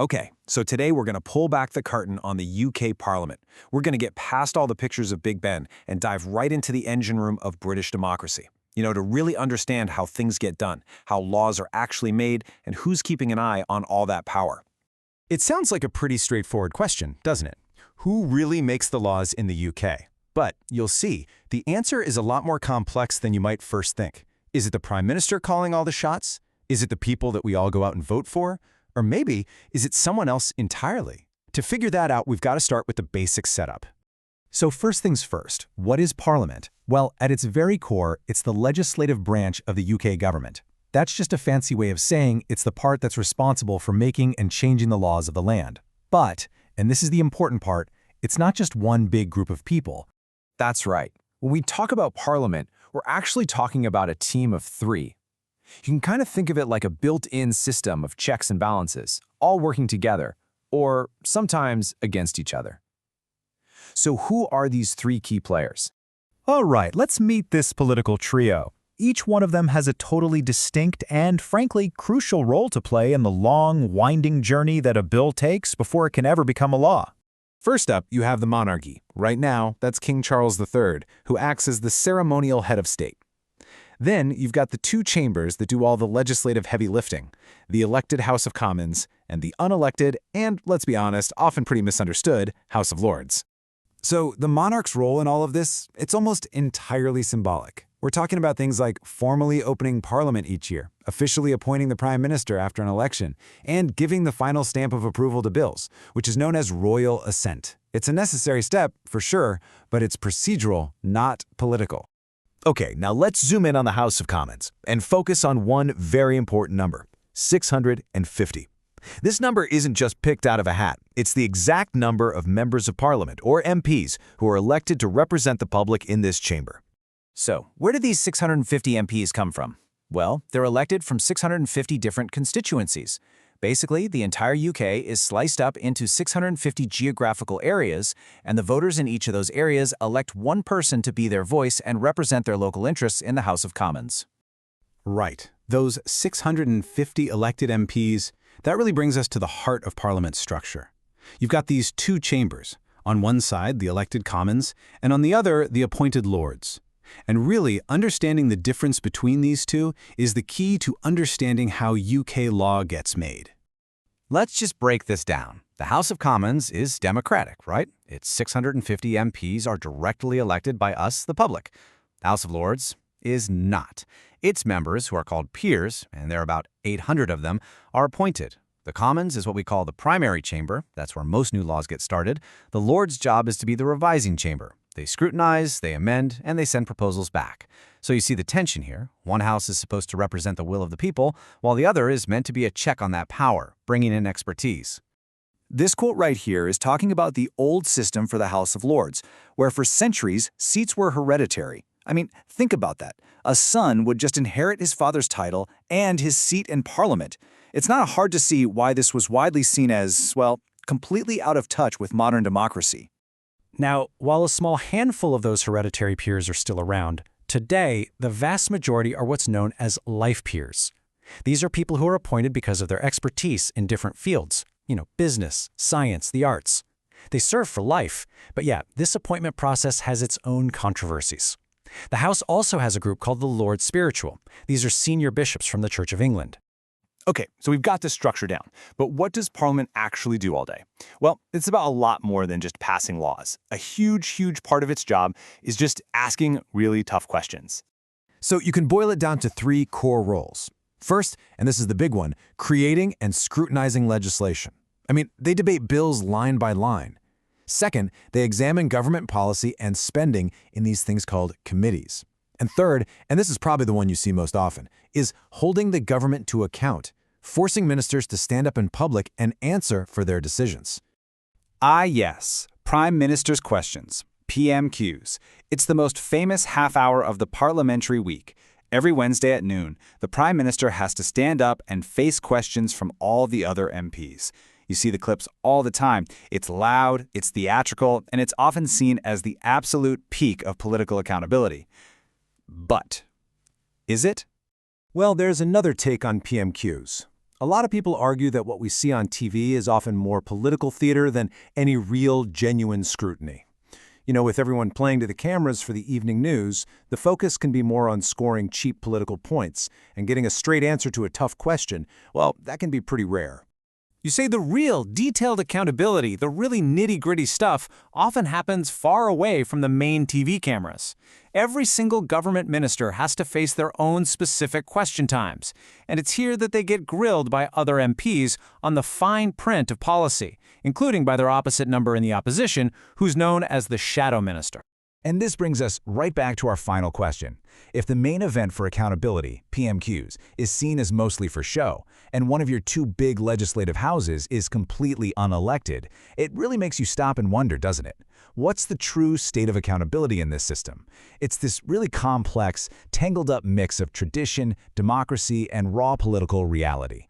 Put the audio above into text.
Okay, so today we're going to pull back the curtain on the UK Parliament. We're going to get past all the pictures of Big Ben and dive right into the engine room of British democracy. To really understand how things get done, how laws are actually made, and who's keeping an eye on all that power. It sounds like a pretty straightforward question, doesn't it? Who really makes the laws in the UK? But you'll see, the answer is a lot more complex than you might first think. Is it the Prime Minister calling all the shots? Is it the people that we all go out and vote for? Or maybe, is it someone else entirely? To figure that out, we've got to start with the basic setup. So first things first, what is Parliament? Well, at its very core, it's the legislative branch of the UK government. That's just a fancy way of saying it's the part that's responsible for making and changing the laws of the land. But, and this is the important part, it's not just one big group of people. That's right. When we talk about Parliament, we're actually talking about a team of three. You can kind of think of it like a built-in system of checks and balances, all working together, or sometimes against each other. So who are these three key players? All right, let's meet this political trio. Each one of them has a totally distinct and, frankly, crucial role to play in the long, winding journey that a bill takes before it can ever become a law. First up, you have the monarchy. Right now, that's King Charles III, who acts as the ceremonial head of state. Then you've got the two chambers that do all the legislative heavy lifting, the elected House of Commons and the unelected and, let's be honest, often pretty misunderstood, House of Lords. So the monarch's role in all of this, it's almost entirely symbolic. We're talking about things like formally opening Parliament each year, officially appointing the Prime Minister after an election, and giving the final stamp of approval to bills, which is known as royal assent. It's a necessary step, for sure, but it's procedural, not political. Okay, now let's zoom in on the House of Commons and focus on one very important number, 650. This number isn't just picked out of a hat. It's the exact number of members of Parliament, or MPs, who are elected to represent the public in this chamber. So, where do these 650 MPs come from? Well, they're elected from 650 different constituencies. Basically, the entire UK is sliced up into 650 geographical areas, and the voters in each of those areas elect one person to be their voice and represent their local interests in the House of Commons. Right. Those 650 elected MPs, that really brings us to the heart of Parliament's structure. You've got these two chambers. On one side, the elected Commons, and on the other, the appointed Lords. And really, understanding the difference between these two is the key to understanding how UK law gets made. Let's just break this down. The House of Commons is democratic, right? Its 650 MPs are directly elected by us, the public. The House of Lords is not. Its members, who are called peers, and there are about 800 of them, are appointed. The Commons is what we call the primary chamber. That's where most new laws get started. The Lords' job is to be the revising chamber. They scrutinize, they amend, and they send proposals back. So you see the tension here. One house is supposed to represent the will of the people, while the other is meant to be a check on that power, bringing in expertise. This quote right here is talking about the old system for the House of Lords, where for centuries, seats were hereditary. I mean, think about that. A son would just inherit his father's title and his seat in Parliament. It's not hard to see why this was widely seen as, well, completely out of touch with modern democracy. Now, while a small handful of those hereditary peers are still around, today, the vast majority are what's known as life peers. These are people who are appointed because of their expertise in different fields, business, science, the arts. They serve for life, but yeah, this appointment process has its own controversies. The House also has a group called the Lord Spiritual. These are senior bishops from the Church of England. Okay, so we've got this structure down, but what does Parliament actually do all day? Well, it's about a lot more than just passing laws. A huge part of its job is just asking really tough questions. So you can boil it down to three core roles. First, and this is the big one, creating and scrutinizing legislation. They debate bills line by line. Second, they examine government policy and spending in these things called committees. And third, and this is probably the one you see most often, is holding the government to account, forcing ministers to stand up in public and answer for their decisions. Ah yes, Prime Minister's Questions, PMQs. It's the most famous half hour of the parliamentary week. Every Wednesday at noon, the Prime Minister has to stand up and face questions from all the other MPs. You see the clips all the time. It's loud, it's theatrical, and it's often seen as the absolute peak of political accountability. But is it? Well, there's another take on PMQs. A lot of people argue that what we see on TV is often more political theater than any real, genuine scrutiny. With everyone playing to the cameras for the evening news, the focus can be more on scoring cheap political points, and getting a straight answer to a tough question, well, that can be pretty rare. You say the real, detailed accountability, the really nitty-gritty stuff, often happens far away from the main TV cameras. Every single government minister has to face their own specific question times, and it's here that they get grilled by other MPs on the fine print of policy, including by their opposite number in the opposition, who's known as the shadow minister. And this brings us right back to our final question. If the main event for accountability, PMQs, is seen as mostly for show, and one of your two big legislative houses is completely unelected, it really makes you stop and wonder, doesn't it? What's the true state of accountability in this system? It's this really complex, tangled-up mix of tradition, democracy, and raw political reality.